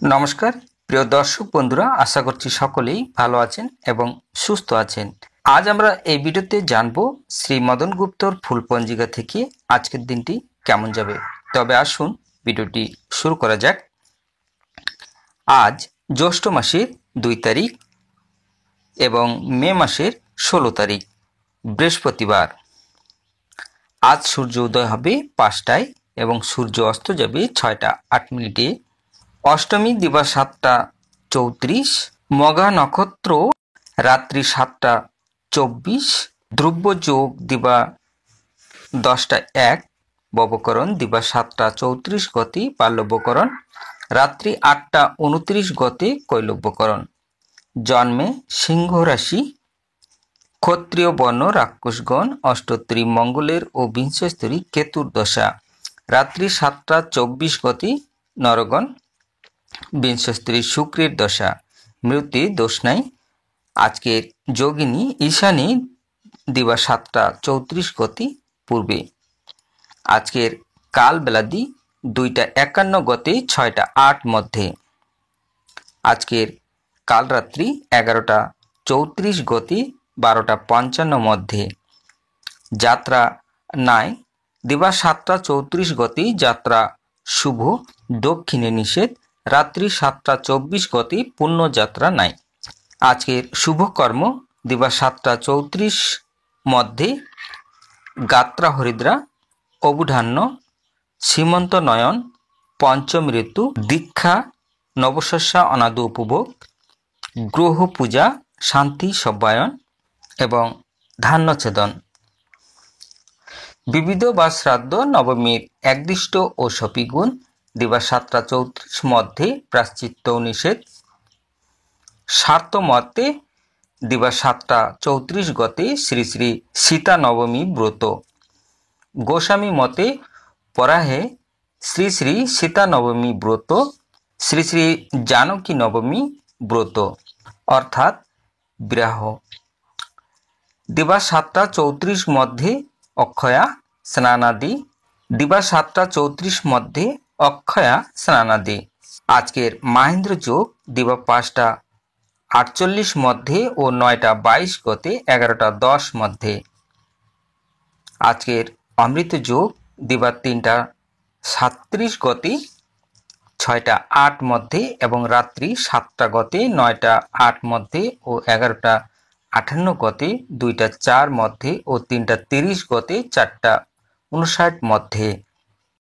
নমস্কার প্রিয় দর্শক বন্ধুরা, আশা করছি সকলেই ভালো আছেন এবং সুস্থ আছেন। আজ আমরা এই ভিডিওতে জানবো শ্রী মদন গুপ্তর ফুল পঞ্জিকা থেকে আজকের দিনটি কেমন যাবে। তবে আসুন ভিডিওটি শুরু করা যাক। আজ জ্যৈষ্ঠ মাসের 2 তারিখ এবং মে মাসের 16 তারিখ, বৃহস্পতিবার। আজ সূর্য উদয় হবে 5টায় এবং সূর্য অস্ত যাবে 6টা 8 মিনিটে। অষ্টমী দিবা 7টা 34, মঘা নক্ষত্র রাত্রি 7টা 24, ধ্রুব যোগ দিবা 10টা 1, ববকরণ দিবা 7টা 34 গতে পাল্লব্যকরণ, রাত্রি 8টা 29 গতে কৈলব্যকরণ। জন্মে সিংহ রাশি, ক্ষত্রিয় বর্ণ রাক্ষসগণ, অষ্টোত্তরী মঙ্গলের ও বিংশস্তরী কেতুর দশা, রাত্রি 7টা 24 গতে নরগণ, বিংশস্তরী শুক্রের দশা, মৃত্যু দোষ নাই। আজকের যোগিনী ঈশানী দিবা 7টা 34 গতি পূর্বে। আজকের কাল বেলাদি 2টা 51 গতে 6টা 8 মধ্যে। আজকের কাল রাত্রি 11টা 34 গতি 12টা 55 মধ্যে। যাত্রা নাই দিবা 7টা 34 গতি, যাত্রা শুভ, দক্ষিণে নিষেধ, রাত্রি 7টা 24 গতি পুণ্য যাত্রা নাই। আজকের শুভ কর্ম দিবা 7টা 34 মধ্যে গাত্রা হরিদ্রা, অবুধান্য, সীমন্ত নয়ন, পঞ্চম ঋতু, দীক্ষা, নবশস্যা অনাদু উপভোগ, গ্রহ পূজা, শান্তি সব্বায়ন এবং ধান্যছেদন। বিবিধ বা শ্রাদ্ধ নবমীর একদিষ্ট ও সপিগুণ দিবা 7টা 34 মধ্যে, প্রাশ্চিত্য নিষেধ। স্বার্থ মতে দিবা 7টা 34 গতে শ্রী শ্রী সীতা নবমী ব্রত। গোস্বামী মতে পরাহে শ্রী শ্রী সীতা নবমী ব্রত, শ্রী শ্রী জানকী নবমী ব্রত অর্থাৎ বিবাহ। দিবা 7টা 34 মধ্যে অক্ষয়া স্নানাদি, দিবা 7টা 34 মধ্যে অক্ষয়া স্নানাদি। আজকের মাহেন্দ্র যোগ দিবা 5টা 48 মধ্যে ও 9টা 22 গতে 11টা 10 মধ্যে। আজকের অমৃত যোগ দিবা 3টা 37 গতে 6টা 8 মধ্যে এবং রাত্রি 7টা গতে 9টা 8 মধ্যে ও 11টা 58 গতে 2টা 4 মধ্যে ও 3টা 30 গতে 4টা 59 মধ্যে।